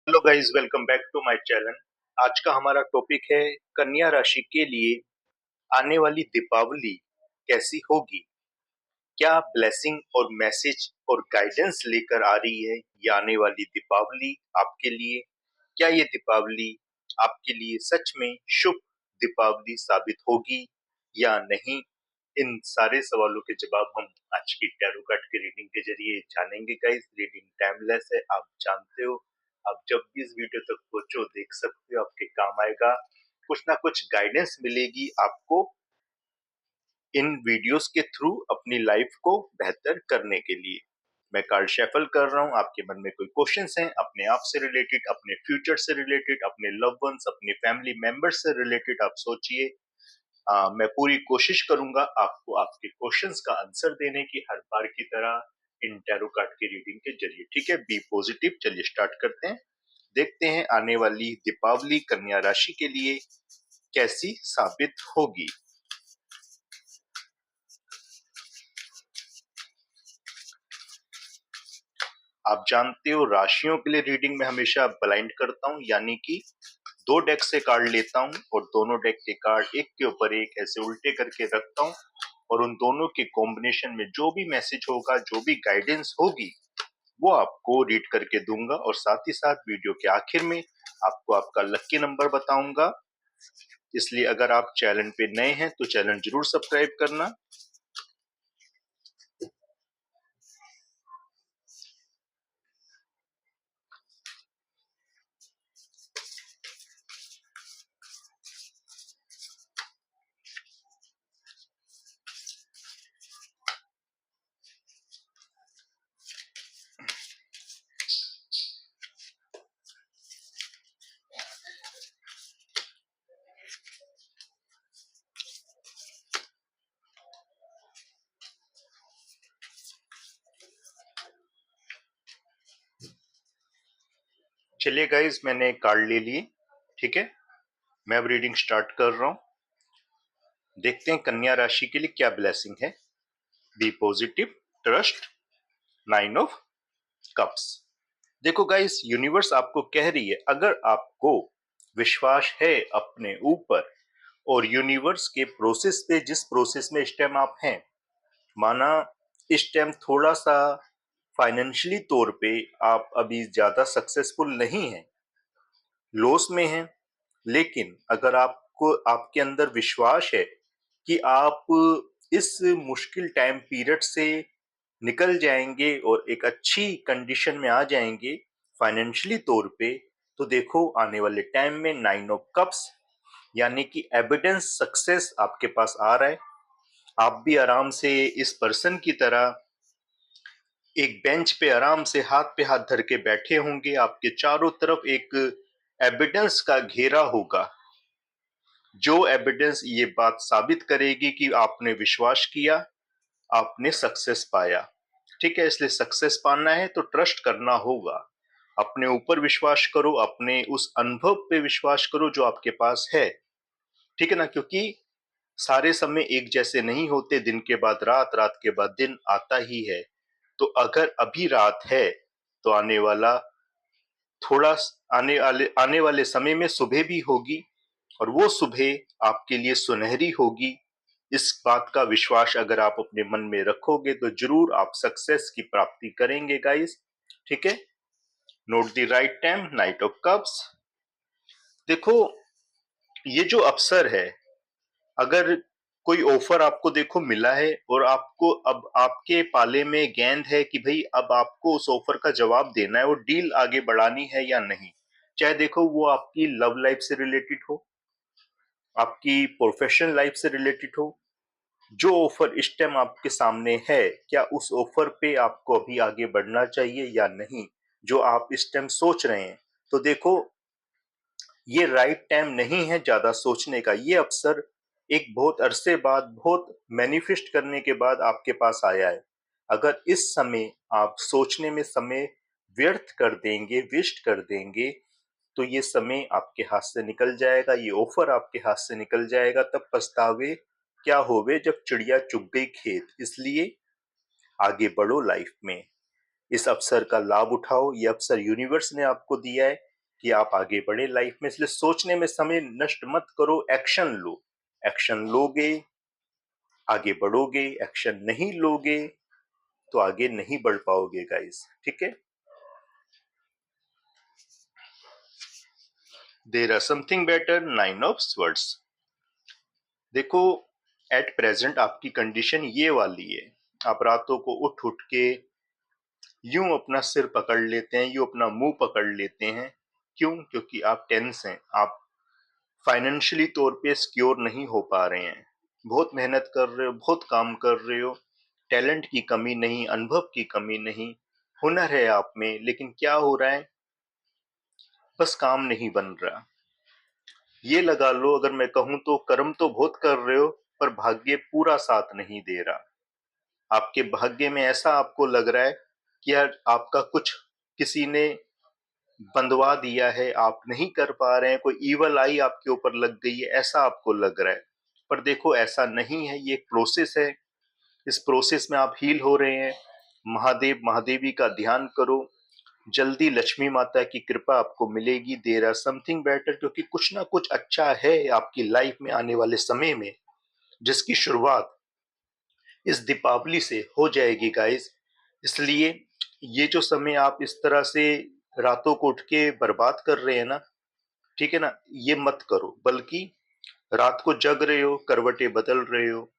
Hello guys, welcome back to my channel. आज का हमारा टॉपिक है कन्या राशि के लिए आने वाली दीपावली कैसी होगी। क्या ब्लेसिंग और मैसेज और गाइडेंस लेकर आ रही है ये आने वाली दीपावली आपके लिए। क्या ये दीपावली आपके लिए सच में शुभ दीपावली साबित होगी या नहीं। इन सारे सवालों के जवाब हम आज की टैरो कार्ड की रीडिंग के जरिए जानेंगे गाइस। रीडिंग टाइमलेस है, आप जानते हो। आप जब भी इस वीडियो तक पहुंचो देख सकते हो, आपके काम आएगा। कुछ ना कुछ गाइडेंस मिलेगी आपको इन वीडियोस के थ्रू अपनी लाइफ को बेहतर करने के लिए। मैं कार्ड शेफल कर रहा हूं। आपके मन में कोई क्वेश्चंस हैं अपने आप से रिलेटेड, अपने फ्यूचर से रिलेटेड, अपने लव वंस, अपने फैमिली मेंबर्स से रिलेटेड, आप सोचिए। मैं पूरी कोशिश करूंगा आपको आपके क्वेश्चंस का आंसर देने की, हर बार की तरह इन टैरो कार्ड की रीडिंग के जरिए। ठीक है, बी पॉजिटिव। चलिए स्टार्ट करते हैं। देखते हैं आने वाली दीपावली कन्या राशि के लिए कैसी साबित होगी। आप जानते हो राशियों के लिए रीडिंग में हमेशा ब्लाइंड करता हूं, यानी कि दो डेक से कार्ड लेता हूं और दोनों डेक के कार्ड एक के ऊपर एक ऐसे उल्टे करके रखता हूं और उन दोनों के कॉम्बिनेशन में जो भी मैसेज होगा, जो भी गाइडेंस होगी, वो आपको रीड करके दूंगा। और साथ ही साथ वीडियो के आखिर में आपको आपका लकी नंबर बताऊंगा। इसलिए अगर आप चैनल पे नए हैं तो चैनल जरूर सब्सक्राइब करना। चलिए गाइज, मैंने कार्ड ले लिए। ठीक है, मैं अब रीडिंग स्टार्ट कर रहा हूं। देखते हैं कन्या राशि के लिए क्या ब्लेसिंग है। Be positive, trust, 9 of cups. देखो गाइस, यूनिवर्स आपको कह रही है, अगर आपको विश्वास है अपने ऊपर और यूनिवर्स के प्रोसेस पे, जिस प्रोसेस में इस टाइम आप हैं, माना इस टाइम थोड़ा सा फाइनेंशियली तौर पे आप अभी ज्यादा सक्सेसफुल नहीं हैं, लॉस में हैं, लेकिन अगर आपको आपके अंदर विश्वास है कि आप इस मुश्किल टाइम पीरियड से निकल जाएंगे और एक अच्छी कंडीशन में आ जाएंगे फाइनेंशियली तौर पे, तो देखो आने वाले टाइम में 9 ऑफ कप्स यानी कि एविडेंस सक्सेस आपके पास आ रहा है। आप भी आराम से इस पर्सन की तरह एक बेंच पे आराम से हाथ पे हाथ धर के बैठे होंगे। आपके चारों तरफ एक एविडेंस का घेरा होगा, जो एविडेंस ये बात साबित करेगी कि आपने विश्वास किया, आपने सक्सेस पाया। ठीक है, इसलिए सक्सेस पाना है तो ट्रस्ट करना होगा। अपने ऊपर विश्वास करो, अपने उस अनुभव पे विश्वास करो जो आपके पास है। ठीक है ना, क्योंकि सारे समय एक जैसे नहीं होते। दिन के बाद रात, रात के बाद दिन आता ही है। तो अगर अभी रात है तो थोड़ा आने वाले समय में सुबह भी होगी, और वो सुबह आपके लिए सुनहरी होगी। इस बात का विश्वास अगर आप अपने मन में रखोगे तो जरूर आप सक्सेस की प्राप्ति करेंगे गाइस। ठीक है, note the right time, 9 of cups. देखो, ये जो अवसर है, अगर कोई ऑफर आपको देखो मिला है और आपको अब आपके पाले में गेंद है कि भाई अब आपको उस ऑफर का जवाब देना है और डील आगे बढ़ानी है या नहीं। चाहे देखो वो आपकी लव लाइफ से रिलेटेड हो, आपकी प्रोफेशनल लाइफ से रिलेटेड हो, जो ऑफर इस टाइम आपके सामने है, क्या उस ऑफर पे आपको अभी आगे बढ़ना चाहिए या नहीं, जो आप इस टाइम सोच रहे हैं। तो देखो, ये राइट टाइम नहीं है ज्यादा सोचने का। ये अवसर एक बहुत अरसे बाद, बहुत मैनिफेस्ट करने के बाद आपके पास आया है। अगर इस समय आप सोचने में समय व्यर्थ कर देंगे, वेस्ट कर देंगे, तो ये समय आपके हाथ से निकल जाएगा, ये ऑफर आपके हाथ से निकल जाएगा। तब पछतावे क्या होवे जब चिड़िया चुग गई खेत। इसलिए आगे बढ़ो लाइफ में, इस अवसर का लाभ उठाओ। ये अवसर यूनिवर्स ने आपको दिया है, कि आप आगे बढ़े लाइफ में। इसलिए सोचने में समय नष्ट मत करो, एक्शन लो। एक्शन लोगे आगे बढ़ोगे, एक्शन नहीं लोगे तो आगे नहीं बढ़ पाओगे गाइस, ठीक है। There are something better, 9 of swords. देखो, एट प्रेजेंट आपकी कंडीशन ये वाली है, आप रातों को उठ उठ के यूं अपना सिर पकड़ लेते हैं, यूं अपना मुंह पकड़ लेते हैं। क्यों? क्योंकि आप टेंस हैं, आप फाइनेंशियली तौर पे सिक्योर नहीं हो पा रहे हैं। बहुत मेहनत कर रहे हो, बहुत काम कर रहे हो, टैलेंट की कमी नहीं, अनुभव की कमी नहीं, हुनर है आप में, लेकिन क्या हो रहा है, बस काम नहीं बन रहा। ये लगा लो, अगर मैं कहूं तो कर्म तो बहुत कर रहे हो पर भाग्य पूरा साथ नहीं दे रहा। आपके भाग्य में ऐसा आपको लग रहा है कि यार आपका कुछ किसी ने बंधवा दिया है, आप नहीं कर पा रहे हैं, कोई ईवल आई आपके ऊपर लग गई है, ऐसा आपको लग रहा है। पर देखो, ऐसा नहीं है, ये एक प्रोसेस है। इस प्रोसेस में आप हील हो रहे हैं। महादेव महादेवी का ध्यान करो, जल्दी लक्ष्मी माता की कृपा आपको मिलेगी। देयर आर समथिंग बेटर, क्योंकि कुछ ना कुछ अच्छा है आपकी लाइफ में आने वाले समय में, जिसकी शुरुआत इस दीपावली से हो जाएगी गाइस। इसलिए ये जो समय आप इस तरह से रातों को उठ के बर्बाद कर रहे हैं ना, ठीक है ना, ये मत करो। बल्कि रात को जग रहे हो, करवटें बदल रहे हो,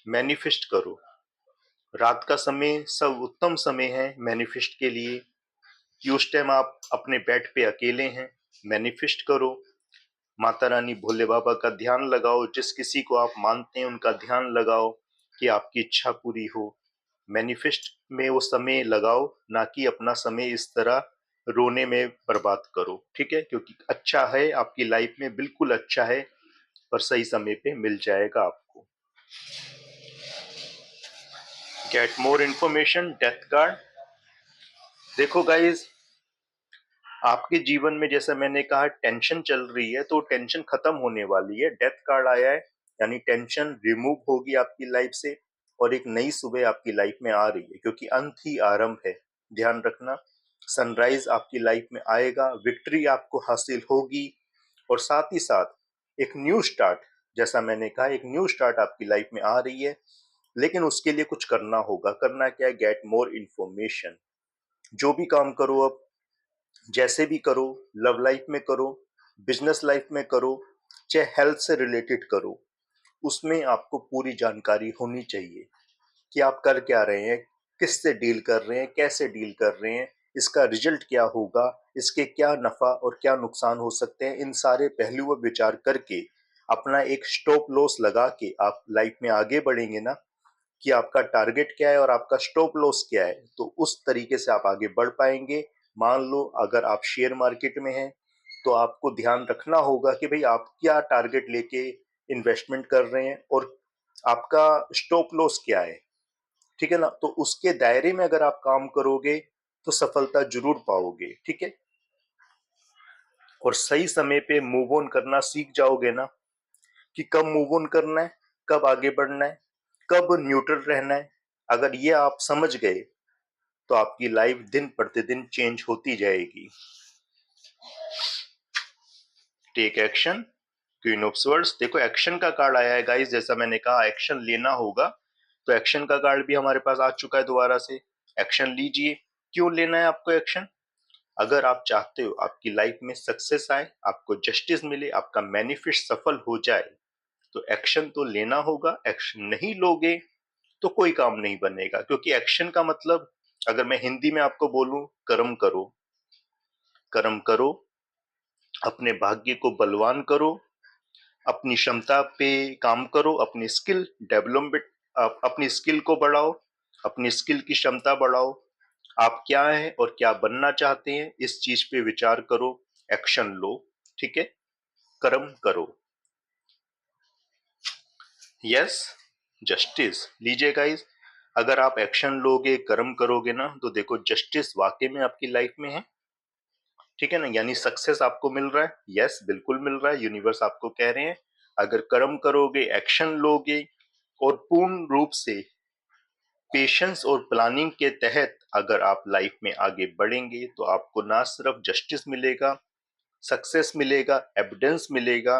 मैनिफेस्ट करो। रात का समय सब उत्तम समय है मैनिफेस्ट के लिए, कि उस टाइम आप अपने बेड पे अकेले हैं, मैनिफेस्ट करो। माता रानी भोले बाबा का ध्यान लगाओ, जिस किसी को आप मानते हैं उनका ध्यान लगाओ कि आपकी इच्छा पूरी हो। मैनिफेस्ट में वो समय लगाओ, ना कि अपना समय इस तरह रोने में बर्बाद करो, ठीक है। क्योंकि अच्छा है आपकी लाइफ में, बिल्कुल अच्छा है, पर सही समय पे मिल जाएगा आपको। Get more information, death card. देखो गाइज, आपके जीवन में जैसा मैंने कहा टेंशन चल रही है, तो टेंशन खत्म होने वाली है। डेथ कार्ड आया है, यानी टेंशन रिमूव होगी आपकी लाइफ से, और एक नई सुबह आपकी लाइफ में आ रही है, क्योंकि अंत ही आरंभ है। ध्यान रखना, सनराइज आपकी लाइफ में आएगा, विक्ट्री आपको हासिल होगी, और साथ ही साथ एक न्यू स्टार्ट, जैसा मैंने कहा एक न्यू स्टार्ट आपकी लाइफ में आ रही है। लेकिन उसके लिए कुछ करना होगा। करना क्या है? Get more information. जो भी काम करो, अब जैसे भी करो, लव लाइफ में करो, बिजनेस लाइफ में करो, चाहे हेल्थ से रिलेटेड करो, उसमें आपको पूरी जानकारी होनी चाहिए कि आप कर क्या रहे हैं, किससे डील कर रहे हैं, कैसे डील कर रहे हैं, इसका रिजल्ट क्या होगा, इसके क्या नफा और क्या नुकसान हो सकते हैं। इन सारे पहलुओं पर विचार करके अपना एक स्टॉप लॉस लगा के आप लाइफ में आगे बढ़ेंगे ना, कि आपका टारगेट क्या है और आपका स्टॉप लॉस क्या है, तो उस तरीके से आप आगे बढ़ पाएंगे। मान लो अगर आप शेयर मार्केट में हैं, तो आपको ध्यान रखना होगा कि भाई आप क्या टारगेट लेके इन्वेस्टमेंट कर रहे हैं और आपका स्टॉप लॉस क्या है, ठीक है ना। तो उसके दायरे में अगर आप काम करोगे तो सफलता जरूर पाओगे, ठीक है। और सही समय पे मूव ऑन करना सीख जाओगे ना, कि कब मूव ऑन करना है, कब आगे बढ़ना है, कब न्यूट्रल रहना है। अगर ये आप समझ गए तो आपकी लाइफ दिन प्रतिदिन चेंज होती जाएगी। Take action, queen of swords. देखो, एक्शन का कार्ड आया है गाइस, जैसा मैंने कहा एक्शन लेना होगा, तो एक्शन का कार्ड भी हमारे पास आ चुका है दोबारा से। एक्शन लीजिए। क्यों लेना है आपको एक्शन? अगर आप चाहते हो आपकी लाइफ में सक्सेस आए, आपको जस्टिस मिले, आपका मैनिफेस्ट सफल हो जाए, तो एक्शन तो लेना होगा। एक्शन नहीं लोगे तो कोई काम नहीं बनेगा, क्योंकि एक्शन का मतलब, अगर मैं हिंदी में आपको बोलूं, कर्म करो। कर्म करो, अपने भाग्य को बलवान करो, अपनी क्षमता पे काम करो, अपनी स्किल डेवलपमेंट, अपनी स्किल को बढ़ाओ, अपनी स्किल की क्षमता बढ़ाओ। आप क्या हैं और क्या बनना चाहते हैं, इस चीज पे विचार करो, एक्शन लो, ठीक है। कर्म करो। यस, जस्टिस लीजिए गाइस। अगर आप एक्शन लोगे, कर्म करोगे ना, तो देखो जस्टिस वाकई में आपकी लाइफ में है, ठीक है ना। यानी सक्सेस आपको मिल रहा है, यस बिल्कुल मिल रहा है, यूनिवर्स आपको कह रहे हैं। अगर कर्म करोगे, एक्शन लोगे, और पूर्ण रूप से पेशेंस और प्लानिंग के तहत अगर आप लाइफ में आगे बढ़ेंगे, तो आपको ना सिर्फ जस्टिस मिलेगा, सक्सेस मिलेगा, एविडेंस मिलेगा,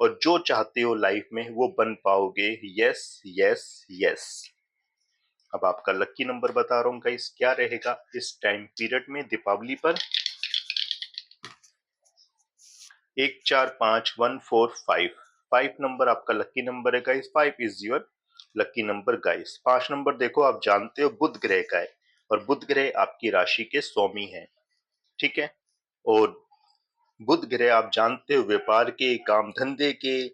और जो चाहते हो लाइफ में वो बन पाओगे। Yes yes yes. अब आपका लकी नंबर बता रहा हूं गाइस, क्या रहेगा इस टाइम पीरियड में दीपावली पर। 145145। 5 नंबर आपका लकी नंबर है guys. 5 is your lucky number guys. 5 number देखो, आप जानते हो बुध ग्रह का है, और बुध ग्रह आपकी राशि के स्वामी है, ठीक है। और बुध ग्रह आप जानते हो व्यापार के, काम धंधे के,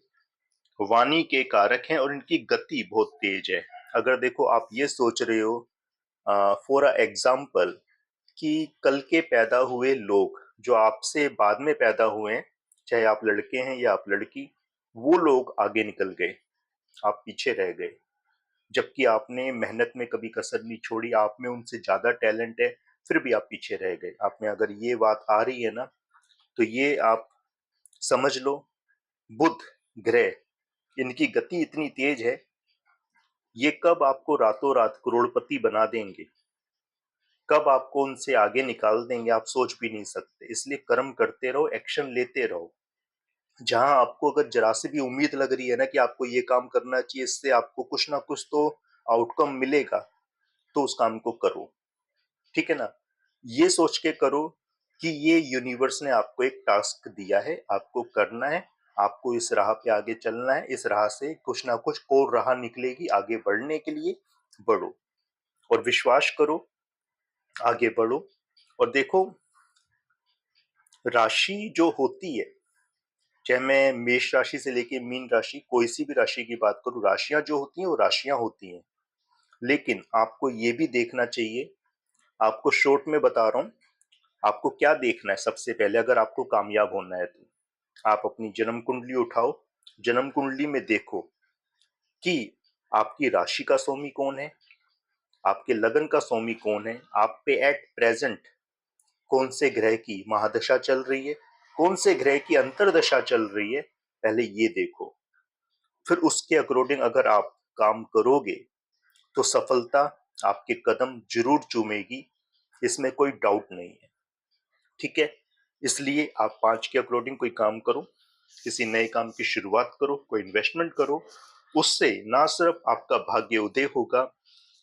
वाणी के कारक हैं, और इनकी गति बहुत तेज है। अगर देखो आप ये सोच रहे हो फॉर एग्जाम्पल कि कल के पैदा हुए लोग जो आपसे बाद में पैदा हुए हैं, चाहे आप लड़के हैं या आप लड़की, वो लोग आगे निकल गए, आप पीछे रह गए। जबकि आपने मेहनत में कभी कसर नहीं छोड़ी, आप में उनसे ज्यादा टैलेंट है, फिर भी आप पीछे रह गए। आप में अगर ये बात आ रही है ना, तो ये आप समझ लो, बुध ग्रह, इनकी गति इतनी तेज है, ये कब आपको रातों रात करोड़पति बना देंगे, कब आपको उनसे आगे निकाल देंगे, आप सोच भी नहीं सकते। इसलिए कर्म करते रहो, एक्शन लेते रहो। जहां आपको अगर जरा से भी उम्मीद लग रही है ना कि आपको ये काम करना चाहिए, इससे आपको कुछ ना कुछ तो आउटकम मिलेगा, तो उस काम को करो, ठीक है ना। ये सोच के करो कि ये यूनिवर्स ने आपको एक टास्क दिया है, आपको करना है, आपको इस राह पे आगे चलना है, इस राह से कुछ ना कुछ और राह निकलेगी आगे बढ़ने के लिए। बढ़ो और विश्वास करो, आगे बढ़ो। और देखो, राशि जो होती है, चाहे मैं मेष राशि से लेके मीन राशि, कोई सी भी राशि की बात करूं, राशियां जो होती हैं वो राशियां होती हैं। लेकिन आपको ये भी देखना चाहिए, आपको शॉर्ट में बता रहा हूं, आपको क्या देखना है सबसे पहले अगर आपको कामयाब होना है तो। आप अपनी जन्म कुंडली उठाओ, जन्म कुंडली में देखो कि आपकी राशि का स्वामी कौन है, आपके लगन का स्वामी कौन है, आप पे एट प्रेजेंट कौन से ग्रह की महादशा चल रही है, कौन से ग्रह की अंतरदशा चल रही है, पहले ये देखो। फिर उसके अकॉर्डिंग अगर आप काम करोगे तो सफलता आपके कदम जरूर चूमेगी, इसमें कोई डाउट नहीं है, ठीक है। इसलिए आप 5 के अकॉर्डिंग कोई काम करो, किसी नए काम की शुरुआत करो, कोई इन्वेस्टमेंट करो। उससे ना सिर्फ आपका भाग्य उदय होगा,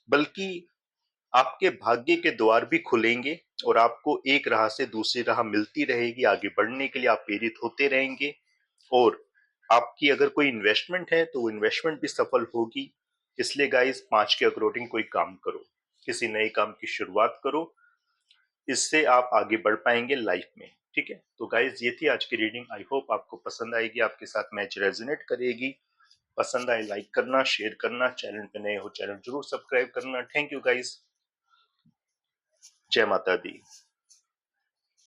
बल्कि आपके भाग्य के द्वार भी खुलेंगे, और आपको एक राह से दूसरी राह मिलती रहेगी, आगे बढ़ने के लिए आप प्रेरित होते रहेंगे। और आपकी अगर कोई इन्वेस्टमेंट है तो वो इन्वेस्टमेंट भी सफल होगी। इसलिए गाइस 5 के अकॉर्डिंग कोई काम करो, किसी नए काम की शुरुआत करो, इससे आप आगे बढ़ पाएंगे लाइफ में, ठीक है। तो गाइस ये थी आज की रीडिंग, आई होप आपको पसंद आएगी, आपके साथ मैच रेजोनेट करेगी। पसंद आए लाइक करना, शेयर करना, चैनल पे नए हो चैनल जरूर सब्सक्राइब करना। थैंक यू गाइस, जय माता दी।